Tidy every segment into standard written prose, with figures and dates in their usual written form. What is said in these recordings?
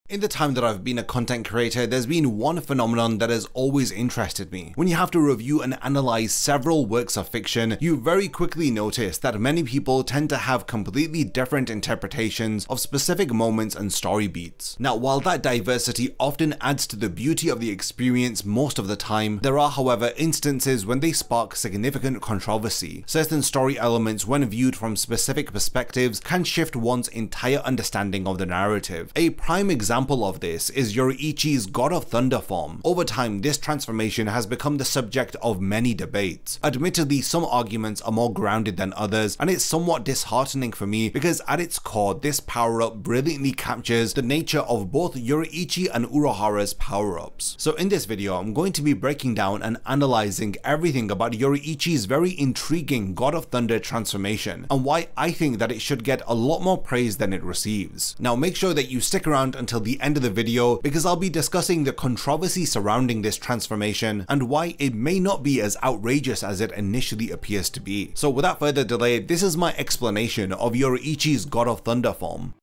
In the time that I've been a content creator, there's been one phenomenon that has always interested me. When you have to review and analyze several works of fiction, you very quickly notice that many people tend to have completely different interpretations of specific moments and story beats. Now, while that diversity often adds to the beauty of the experience most of the time, there are, however, instances when they spark significant controversy. Certain story elements, when viewed from specific perspectives, can shift one's entire understanding of the narrative. A prime example of this is Yoruichi's God of Thunder form. Over time, this transformation has become the subject of many debates. Admittedly, some arguments are more grounded than others, and it's somewhat disheartening for me because at its core, this power-up brilliantly captures the nature of both Yoruichi and Urahara's power-ups. So in this video, I'm going to be breaking down and analyzing everything about Yoruichi's very intriguing God of Thunder transformation, and why I think that it should get a lot more praise than it receives. Now make sure that you stick around until the end of the video, because I'll be discussing the controversy surrounding this transformation and why it may not be as outrageous as it initially appears to be. So without further delay, this is my explanation of Yoruichi's God of Thunder form.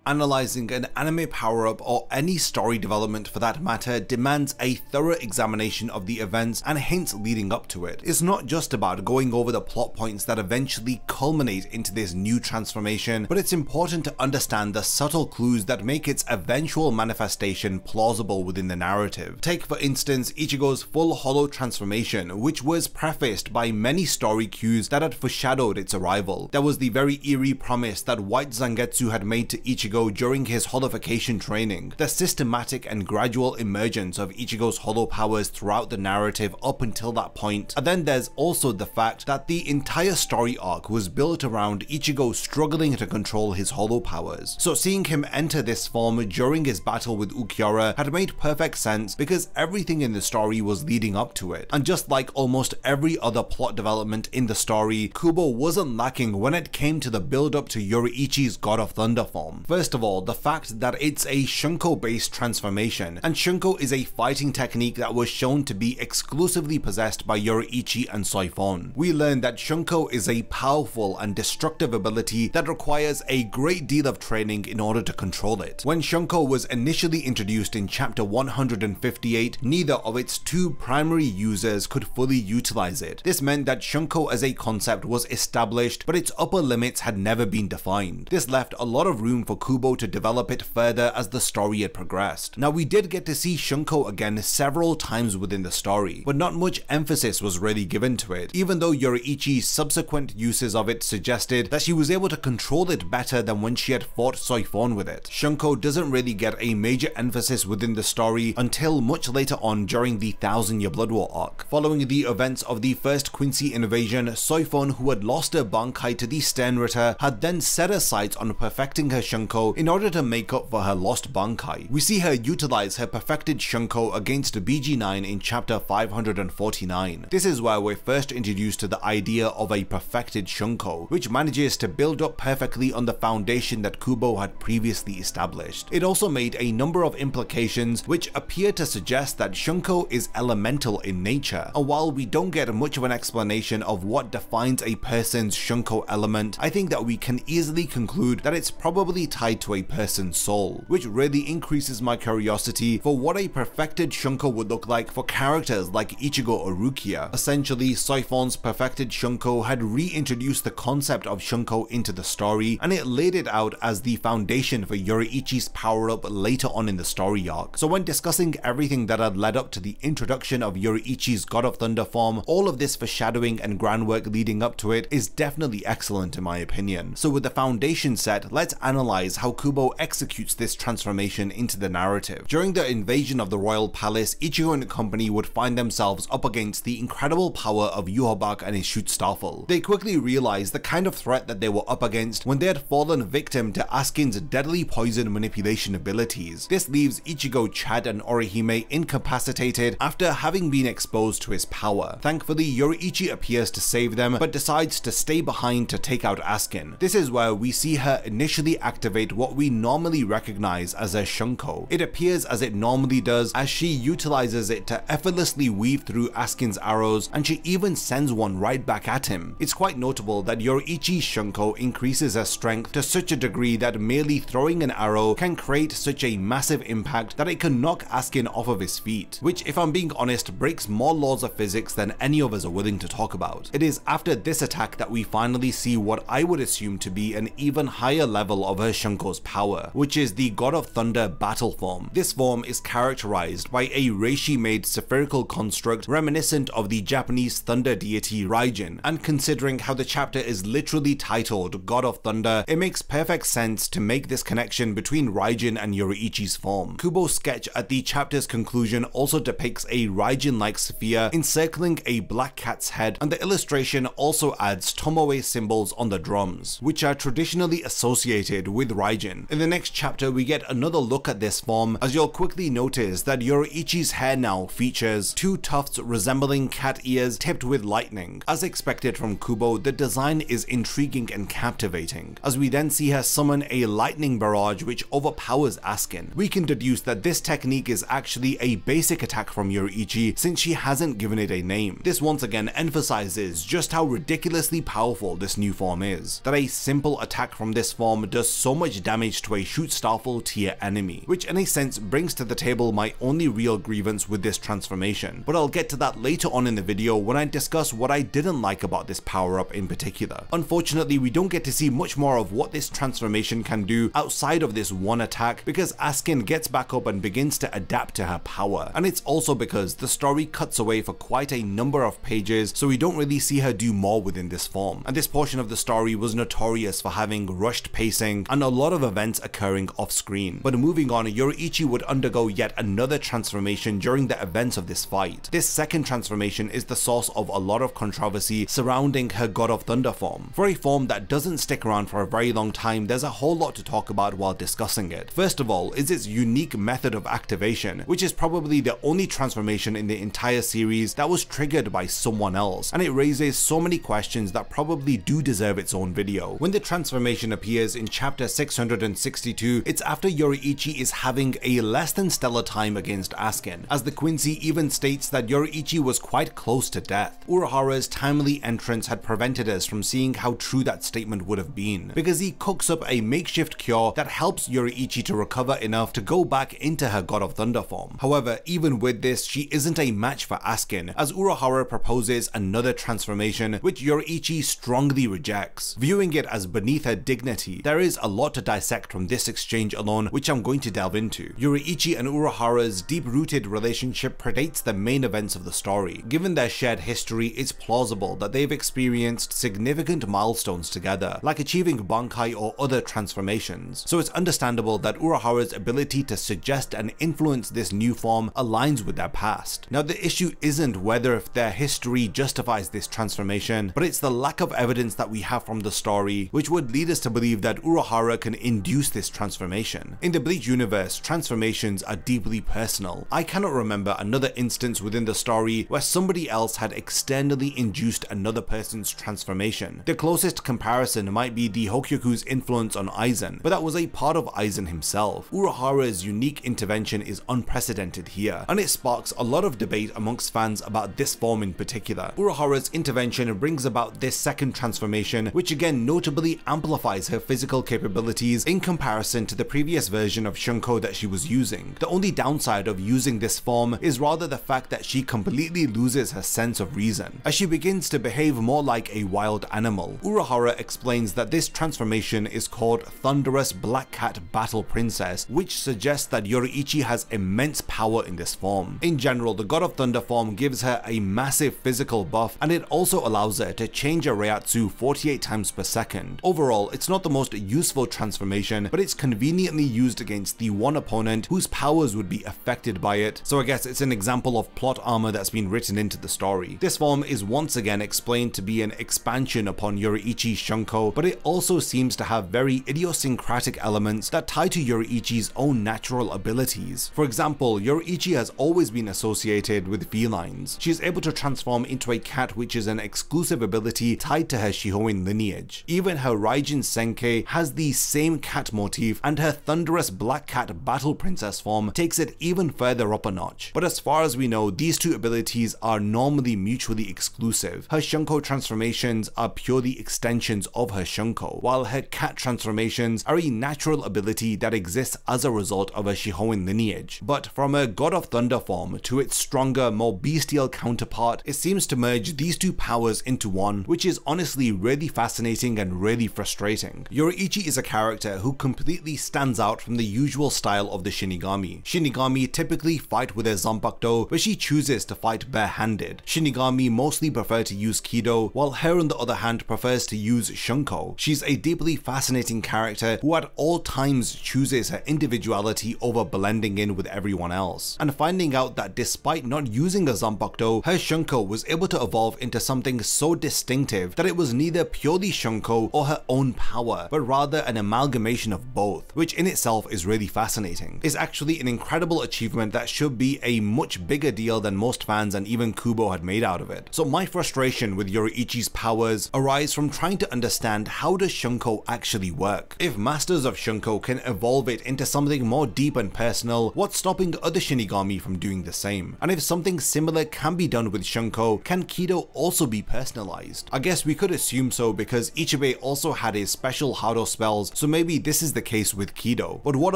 Analyzing an anime power-up, or any story development for that matter, demands a thorough examination of the events and hints leading up to it. It's not just about going over the plot points that eventually culminate into this new transformation, but it's important to understand the subtle clues that make its eventual manifestation plausible within the narrative. Take for instance Ichigo's full hollow transformation, which was prefaced by many story cues that had foreshadowed its arrival. There was the very eerie promise that White Zangetsu had made to Ichigo during his holification training, the systematic and gradual emergence of Ichigo's hollow powers throughout the narrative up until that point, and then there's also the fact that the entire story arc was built around Ichigo struggling to control his hollow powers. So seeing him enter this form during his battle with Ulquiorra had made perfect sense because everything in the story was leading up to it, and just like almost every other plot development in the story, Kubo wasn't lacking when it came to the build up to Yoruichi's God of Thunder form. First of all, the fact that it's a Shunko based transformation, and Shunko is a fighting technique that was shown to be exclusively possessed by Yoruichi and Soifon. We learn that Shunko is a powerful and destructive ability that requires a great deal of training in order to control it. When Shunko was initially introduced in chapter 158, neither of its two primary users could fully utilize it. This meant that Shunko as a concept was established, but its upper limits had never been defined. This left a lot of room for Kubo to develop it further as the story had progressed. Now we did get to see Shunko again several times within the story, but not much emphasis was really given to it, even though Yoruichi's subsequent uses of it suggested that she was able to control it better than when she had fought Soifon with it. Shunko doesn't really get a major emphasis within the story until much later on during the Thousand Year Blood War arc. Following the events of the first Quincy invasion, Soifon, who had lost her Bankai to the Sternritter, had then set her sights on perfecting her Shunko in order to make up for her lost Bankai. We see her utilize her perfected Shunko against BG9 in chapter 549. This is where we're first introduced to the idea of a perfected Shunko, which manages to build up perfectly on the foundation that Kubo had previously established. It also made a number of implications which appear to suggest that Shunko is elemental in nature, and while we don't get much of an explanation of what defines a person's Shunko element, I think that we can easily conclude that it's probably tied to a person's soul, which really increases my curiosity for what a perfected Shunko would look like for characters like Ichigo or Rukia. Essentially, Soifon's perfected Shunko had reintroduced the concept of Shunko into the story, and it laid it out as the foundation for Yoruichi's power-up later on in the story arc. So when discussing everything that had led up to the introduction of Yoruichi's God of Thunder form, all of this foreshadowing and groundwork leading up to it is definitely excellent in my opinion. So with the foundation set, let's analyze how Kubo executes this transformation into the narrative. During the invasion of the royal palace, Ichigo and company would find themselves up against the incredible power of Yhwach and his Schutzstaffel. They quickly realized the kind of threat that they were up against when they had fallen victim to Askin's deadly poison manipulation abilities. This leaves Ichigo, Chad and Orihime incapacitated after having been exposed to his power. Thankfully, Yoruichi appears to save them, but decides to stay behind to take out Askin. This is where we see her initially activate activate what we normally recognize as a Shunko. It appears as it normally does, as she utilizes it to effortlessly weave through Askin's arrows, and she even sends one right back at him. It's quite notable that Yoriichi's Shunko increases her strength to such a degree that merely throwing an arrow can create such a massive impact that it can knock Askin off of his feet, which, if I'm being honest, breaks more laws of physics than any of us are willing to talk about. It is after this attack that we finally see what I would assume to be an even higher level of her Shunko's power, which is the God of Thunder battle form. This form is characterized by a reishi-made spherical construct reminiscent of the Japanese thunder deity Raijin, and considering how the chapter is literally titled God of Thunder, it makes perfect sense to make this connection between Raijin and Yoriichi's form. Kubo's sketch at the chapter's conclusion also depicts a Raijin-like sphere encircling a black cat's head, and the illustration also adds Tomoe symbols on the drums, which are traditionally associated with Raijin. In the next chapter, we get another look at this form, as you'll quickly notice that Yoriichi's hair now features two tufts resembling cat ears tipped with lightning. As expected from Kubo, the design is intriguing and captivating. As we then see her summon a lightning barrage which overpowers Askin, we can deduce that this technique is actually a basic attack from Yoriichi, since she hasn't given it a name. This once again emphasizes just how ridiculously powerful this new form is, that a simple attack from this form does so much damage to a Shoot Starfall tier enemy, which in a sense brings to the table my only real grievance with this transformation, but I'll get to that later on in the video when I discuss what I didn't like about this power up in particular. Unfortunately, we don't get to see much more of what this transformation can do outside of this one attack, because Askin gets back up and begins to adapt to her power, and it's also because the story cuts away for quite a number of pages, so we don't really see her do more within this form, and this portion of the story was notorious for having rushed pacing and a lot of events occurring off screen. But moving on, Yoriichi would undergo yet another transformation during the events of this fight. This second transformation is the source of a lot of controversy surrounding her God of Thunder form. For a form that doesn't stick around for a very long time, there's a whole lot to talk about while discussing it. First of all is its unique method of activation, which is probably the only transformation in the entire series that was triggered by someone else, and it raises so many questions that probably do deserve its own video. When the transformation appears in chapter 662, it's after Yoriichi is having a less than stellar time against Askin, as the Quincy even states that Yoriichi was quite close to death. Urahara's timely entrance had prevented us from seeing how true that statement would have been, because he cooks up a makeshift cure that helps Yoriichi to recover enough to go back into her God of Thunder form. However, even with this, she isn't a match for Askin, as Urahara proposes another transformation, which Yoriichi strongly rejects, viewing it as beneath her dignity. There is a lot to dissect from this exchange alone, which I'm going to delve into. Yoriichi and Urahara's deep-rooted relationship predates the main events of the story. Given their shared history, it's plausible that they've experienced significant milestones together, like achieving Bankai or other transformations, so it's understandable that Urahara's ability to suggest and influence this new form aligns with their past. Now, the issue isn't whether if their history justifies this transformation, but it's the lack of evidence that we have from the story, which would lead us to believe that Urahara can induce this transformation. In the Bleach universe, transformations are deeply personal. I cannot remember another instance within the story where somebody else had externally induced another person's transformation. The closest comparison might be the Hokyoku's influence on Aizen, but that was a part of Aizen himself. Urahara's unique intervention is unprecedented here, and it sparks a lot of debate amongst fans about this form in particular. Urahara's intervention brings about this second transformation, which again notably amplifies her physical capabilities in comparison to the previous version of Shunko that she was using. The only downside of using this form is rather the fact that she completely loses her sense of reason, as she begins to behave more like a wild animal. Urahara explains that this transformation is called Thunderous Black Cat Battle Princess, which suggests that Yoriichi has immense power in this form. In general, the God of Thunder form gives her a massive physical buff, and it also allows her to change her Reiatsu 48 times per second. Overall, it's not the most useful transformation, but it's conveniently used against the one opponent whose powers would be affected by it, so I guess it's an example of plot armor that's been written into the story. This form is once again explained to be an expansion upon Yoriichi's Shunko, but it also seems to have very idiosyncratic elements that tie to Yoriichi's own natural abilities. For example, Yoriichi has always been associated with felines. She is able to transform into a cat, which is an exclusive ability tied to her Shihoin lineage. Even her Raijin Senkei has the same same cat motif, and her thunderous black cat battle princess form takes it even further up a notch. But as far as we know, these two abilities are normally mutually exclusive. Her Shunko transformations are purely extensions of her Shunko, while her cat transformations are a natural ability that exists as a result of her Shihoin lineage. But from her God of Thunder form to its stronger, more bestial counterpart, it seems to merge these two powers into one, which is honestly really fascinating and really frustrating. Yoruichi is a character who completely stands out from the usual style of the Shinigami. Shinigami typically fight with their Zanpakuto, but she chooses to fight barehanded. Shinigami mostly prefer to use Kido, while her on the other hand prefers to use Shunko. She's a deeply fascinating character who at all times chooses her individuality over blending in with everyone else. And finding out that despite not using a Zanpakuto, her Shunko was able to evolve into something so distinctive that it was neither purely Shunko or her own power, but rather an amalgamation of both, which in itself is really fascinating. It's actually an incredible achievement that should be a much bigger deal than most fans and even Kubo had made out of it. So my frustration with Yoruichi's powers arise from trying to understand how does Shunko actually work. If Masters of Shunko can evolve it into something more deep and personal, what's stopping other Shinigami from doing the same? And if something similar can be done with Shunko, can Kido also be personalized? I guess we could assume so because Ichibei also had his special Hado spells, so maybe this is the case with Kido. But what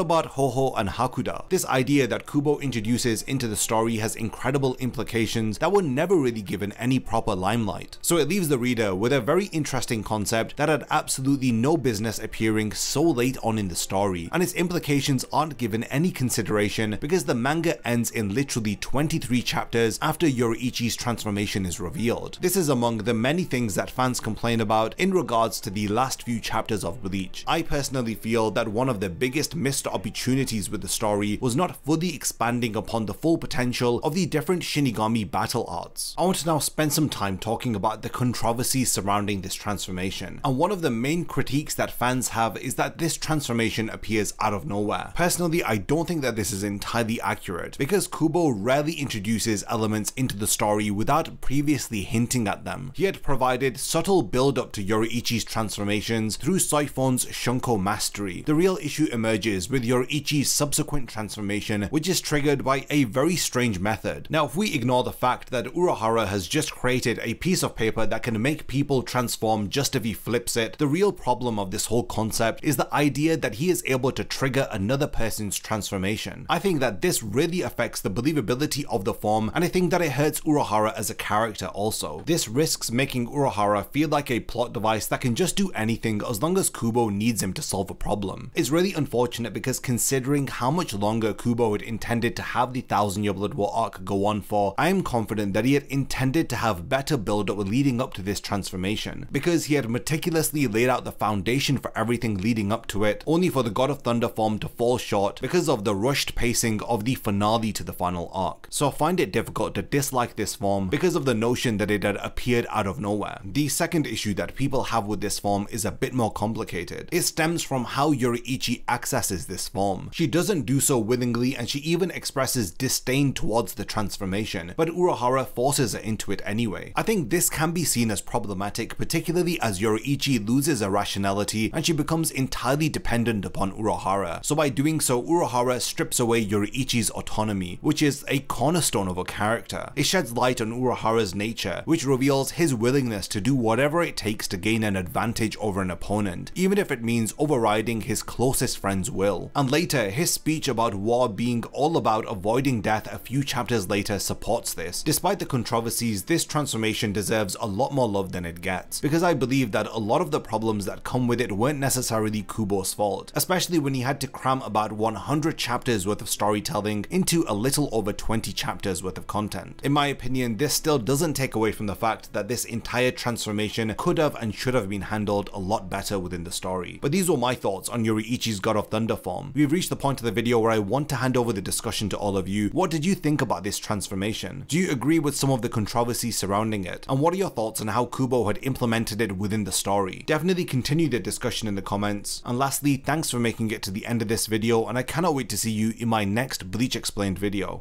about Hoho and Hakuda? This idea that Kubo introduces into the story has incredible implications that were never really given any proper limelight. So it leaves the reader with a very interesting concept that had absolutely no business appearing so late on in the story, and its implications aren't given any consideration because the manga ends in literally 23 chapters after Yoruichi's transformation is revealed. This is among the many things that fans complain about in regards to the last few chapters of Bleach. I personally feel that one of the biggest missed opportunities with the story was not fully expanding upon the full potential of the different Shinigami battle arts. I want to now spend some time talking about the controversies surrounding this transformation, and one of the main critiques that fans have is that this transformation appears out of nowhere. Personally, I don't think that this is entirely accurate, because Kubo rarely introduces elements into the story without previously hinting at them. He had provided subtle build-up to Yoruichi's transformations through Saifon's Shunko mastery. The real issue emerges with Yoruichi's subsequent transformation, which is triggered by a very strange method. Now, if we ignore the fact that Urahara has just created a piece of paper that can make people transform just if he flips it, the real problem of this whole concept is the idea that he is able to trigger another person's transformation. I think that this really affects the believability of the form, and I think that it hurts Urahara as a character also. This risks making Urahara feel like a plot device that can just do anything as long as Kubo needs him to solve a problem. It's really unfortunate because considering how much longer Kubo had intended to have the 1000 Year Blood War arc go on for, I am confident that he had intended to have better build-up leading up to this transformation, because he had meticulously laid out the foundation for everything leading up to it, only for the God of Thunder form to fall short because of the rushed pacing of the finale to the final arc. So I find it difficult to dislike this form because of the notion that it had appeared out of nowhere. The second issue that people have with this form is a bit more complicated. It stems from how Yoruichi accesses this form. She doesn't do so willingly, and she even expresses disdain towards the transformation, but Urahara forces her into it anyway. I think this can be seen as problematic, particularly as Yoruichi loses her rationality and she becomes entirely dependent upon Urahara. So by doing so, Urahara strips away Yoruichi's autonomy, which is a cornerstone of her character. It sheds light on Urahara's nature, which reveals his willingness to do whatever it takes to gain an advantage over an opponent, even if it means overriding his closest friend's will. And later, his speech about war being all about avoiding death a few chapters later supports this. Despite the controversies, this transformation deserves a lot more love than it gets, because I believe that a lot of the problems that come with it weren't necessarily Kubo's fault, especially when he had to cram about 100 chapters worth of storytelling into a little over 20 chapters worth of content. In my opinion, this still doesn't take away from the fact that this entire transformation could have and should have been handled a lot better within the story. But these were my thoughts on Yoruichi's God of Thunder form. We've reached the point of the video where I want to hand over the discussion to all of you. What did you think about this transformation? Do you agree with some of the controversies surrounding it? And what are your thoughts on how Kubo had implemented it within the story? Definitely continue the discussion in the comments. And lastly, thanks for making it to the end of this video, and I cannot wait to see you in my next Bleach Explained video.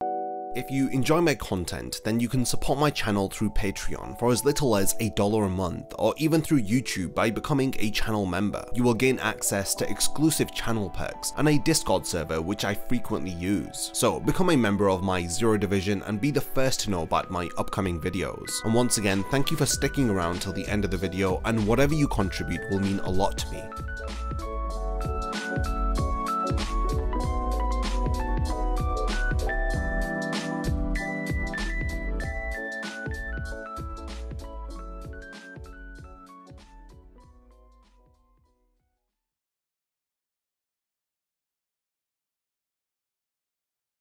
If you enjoy my content, then you can support my channel through Patreon for as little as $1 a month, or even through YouTube by becoming a channel member. You will gain access to exclusive channel perks and a Discord server which I frequently use. So become a member of my Zero Division and be the first to know about my upcoming videos. And once again, thank you for sticking around till the end of the video, and whatever you contribute will mean a lot to me.